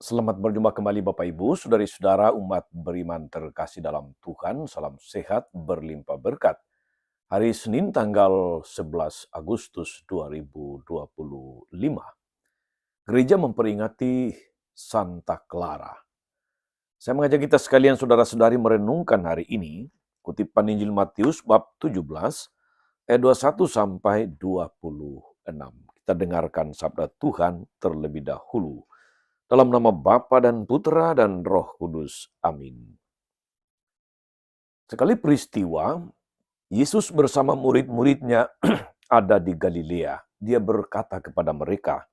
Selamat berjumpa kembali Bapak Ibu, saudari-saudara umat beriman terkasih dalam Tuhan. Salam sehat berlimpah berkat. Hari Senin tanggal 11 Agustus 2025. Gereja memperingati Santa Clara. Saya mengajak kita sekalian saudara-saudari merenungkan hari ini kutipan Injil Matius bab 17 ayat 21 sampai 26. Kita dengarkan sabda Tuhan terlebih dahulu. Dalam nama Bapa dan Putra dan Roh Kudus. Amin. Sekali peristiwa, Yesus bersama murid-muridnya ada di Galilea. Dia berkata kepada mereka,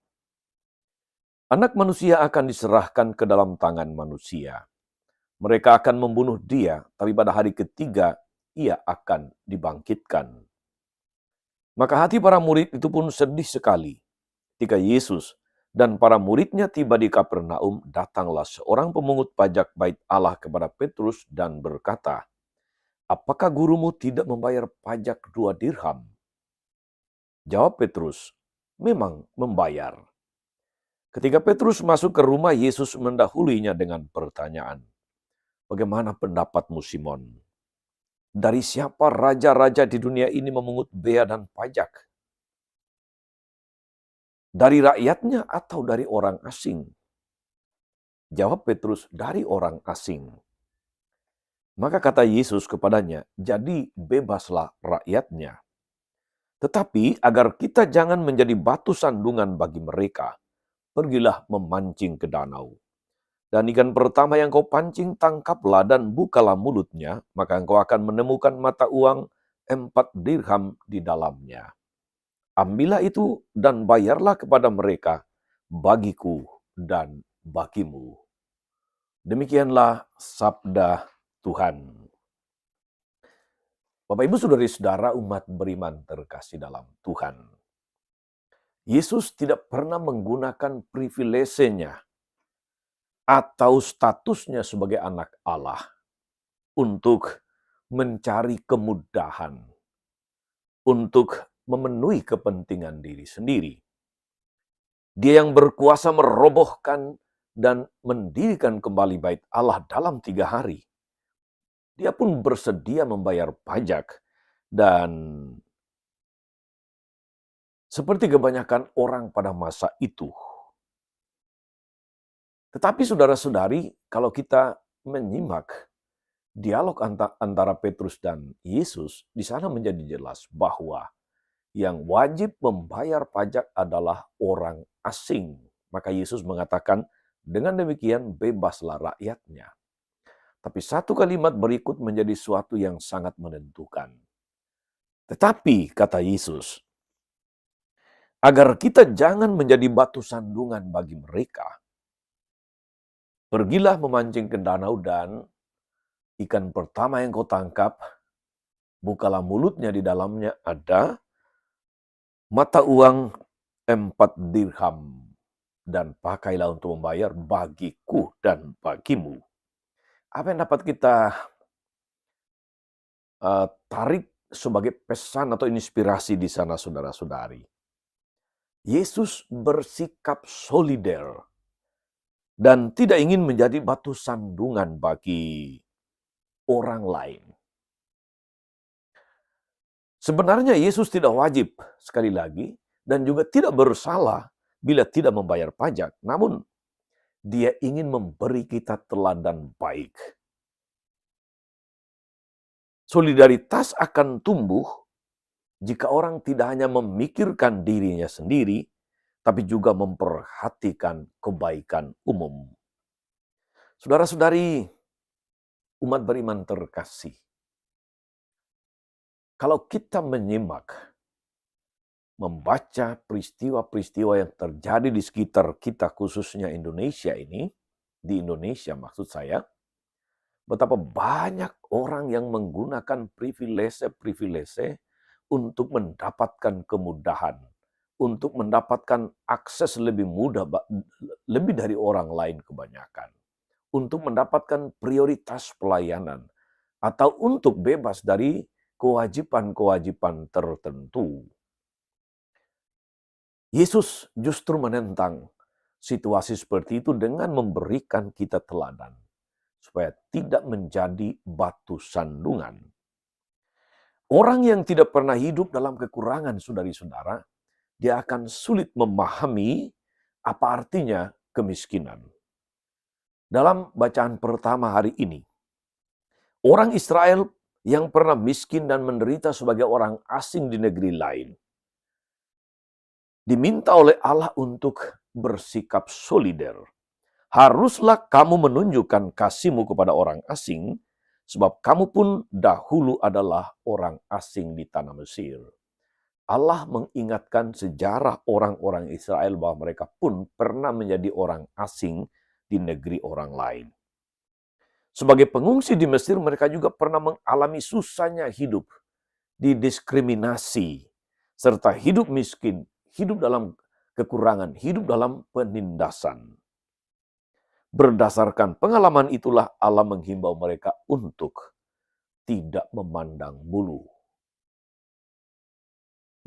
"Anak manusia akan diserahkan ke dalam tangan manusia. Mereka akan membunuh dia, tapi pada hari ketiga ia akan dibangkitkan." Maka hati para murid itu pun sedih sekali. Ketika Yesus dan para muridnya tiba di Kapernaum, datanglah seorang pemungut pajak bait Allah kepada Petrus dan berkata, "Apakah gurumu tidak membayar pajak 2 dirham?" Jawab Petrus, "Memang membayar." Ketika Petrus masuk ke rumah, Yesus mendahuluinya dengan pertanyaan, "Bagaimana pendapatmu, Simon? Dari siapa raja-raja di dunia ini memungut bea dan pajak? Dari rakyatnya atau dari orang asing?" Jawab Petrus, "Dari orang asing." Maka kata Yesus kepadanya, "Jadi bebaslah rakyatnya. Tetapi agar kita jangan menjadi batu sandungan bagi mereka, pergilah memancing ke danau. Dan ikan pertama yang kau pancing, tangkaplah dan bukalah mulutnya, maka engkau akan menemukan mata uang 4 dirham di dalamnya. Ambillah itu dan bayarlah kepada mereka, bagiku dan bagimu." Demikianlah sabda Tuhan. Bapak Ibu saudari-saudara umat beriman terkasih dalam Tuhan. Yesus tidak pernah menggunakan privilesenya atau statusnya sebagai anak Allah untuk mencari kemudahan, untuk memenuhi kepentingan diri sendiri. Dia yang berkuasa merobohkan dan mendirikan kembali bait Allah dalam 3 hari. Dia pun bersedia membayar pajak dan seperti kebanyakan orang pada masa itu. Tetapi saudara-saudari, kalau kita menyimak dialog antara Petrus dan Yesus, di sana menjadi jelas bahwa yang wajib membayar pajak adalah orang asing. Maka Yesus mengatakan, dengan demikian bebaslah rakyatnya. Tapi satu kalimat berikut menjadi suatu yang sangat menentukan. Tetapi, kata Yesus, agar kita jangan menjadi batu sandungan bagi mereka, pergilah memancing ke danau dan ikan pertama yang kau tangkap, bukalah mulutnya, di dalamnya ada mata uang 4 dirham. Dan pakailah untuk membayar bagiku dan bagimu. Apa yang dapat kita tarik sebagai pesan atau inspirasi di sana saudara-saudari? Yesus bersikap solider dan tidak ingin menjadi batu sandungan bagi orang lain. Sebenarnya Yesus tidak wajib, sekali lagi, dan juga tidak bersalah bila tidak membayar pajak. Namun, dia ingin memberi kita teladan baik. Solidaritas akan tumbuh jika orang tidak hanya memikirkan dirinya sendiri, tapi juga memperhatikan kebaikan umum. Saudara-saudari, umat beriman terkasih, kalau kita menyimak, membaca peristiwa-peristiwa yang terjadi di sekitar kita, khususnya Indonesia ini, di Indonesia maksud saya, betapa banyak orang yang menggunakan privilese untuk mendapatkan kemudahan, untuk mendapatkan akses lebih mudah, lebih dari orang lain kebanyakan, untuk mendapatkan prioritas pelayanan, atau untuk bebas dari kewajiban-kewajiban tertentu. Yesus justru menentang situasi seperti itu dengan memberikan kita teladan, supaya tidak menjadi batu sandungan. Orang yang tidak pernah hidup dalam kekurangan, saudari-saudara, dia akan sulit memahami apa artinya kemiskinan. Dalam bacaan pertama hari ini, orang Israel yang pernah miskin dan menderita sebagai orang asing di negeri lain, diminta oleh Allah untuk bersikap solider. Haruslah kamu menunjukkan kasihmu kepada orang asing, sebab kamu pun dahulu adalah orang asing di tanah Mesir. Allah mengingatkan sejarah orang-orang Israel bahwa mereka pun pernah menjadi orang asing di negeri orang lain. Sebagai pengungsi di Mesir, mereka juga pernah mengalami susahnya hidup, didiskriminasi, serta hidup miskin, hidup dalam kekurangan, hidup dalam penindasan. Berdasarkan pengalaman itulah Allah menghimbau mereka untuk tidak memandang bulu,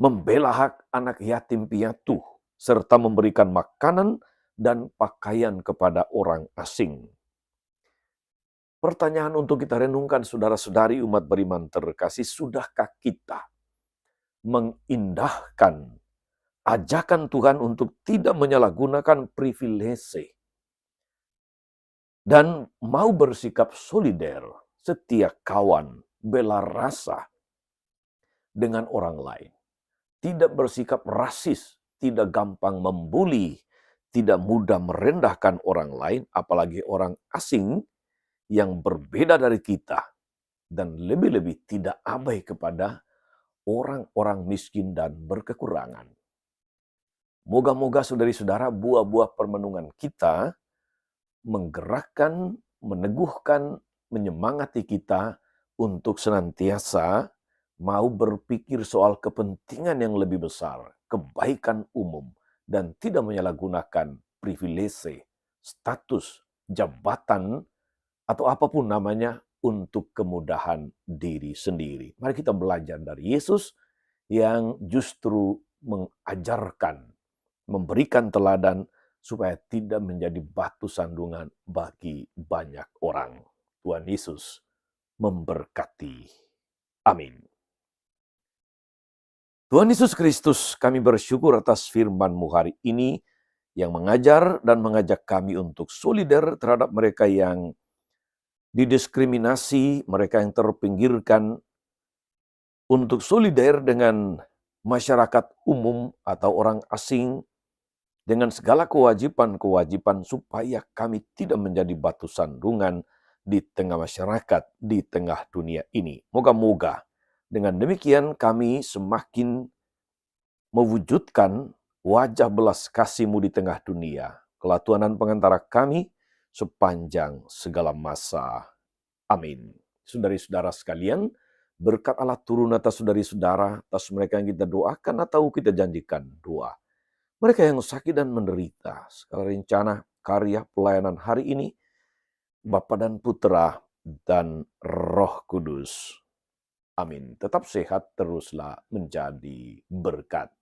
membela hak anak yatim piatu, serta memberikan makanan dan pakaian kepada orang asing. Pertanyaan untuk kita renungkan, saudara-saudari umat beriman terkasih, sudahkah kita mengindahkan ajakan Tuhan untuk tidak menyalahgunakan privilege dan mau bersikap solider, setia kawan, bela rasa dengan orang lain. Tidak bersikap rasis, tidak gampang membuli, tidak mudah merendahkan orang lain, apalagi orang asing yang berbeda dari kita. Dan lebih-lebih tidak abai kepada orang-orang miskin dan berkekurangan. Moga-moga saudari-saudara buah-buah permenungan kita menggerakkan, meneguhkan, menyemangati kita untuk senantiasa mau berpikir soal kepentingan yang lebih besar, kebaikan umum, dan tidak menyalahgunakan privilege, status, jabatan, atau apapun namanya untuk kemudahan diri sendiri. Mari kita belajar dari Yesus yang justru mengajarkan, memberikan teladan supaya tidak menjadi batu sandungan bagi banyak orang. Tuhan Yesus memberkati. Amin. Tuhan Yesus Kristus, kami bersyukur atas firman-Mu hari ini yang mengajar dan mengajak kami untuk solider terhadap mereka yang didiskriminasi, mereka yang terpinggirkan, untuk solider dengan masyarakat umum atau orang asing, dengan segala kewajiban-kewajiban supaya kami tidak menjadi batu sandungan di tengah masyarakat, di tengah dunia ini. Moga-moga dengan demikian kami semakin mewujudkan wajah belas kasih-Mu di tengah dunia. Kelatuanan pengantara kami sepanjang segala masa. Amin. Saudari-saudara sekalian, berkat Allah turun atas saudari-saudara, atas mereka yang kita doakan atau kita janjikan doa. Mereka yang sakit dan menderita, segala rencana, karya, pelayanan hari ini, Bapa dan Putra dan Roh Kudus. Amin. Tetap sehat, teruslah menjadi berkat.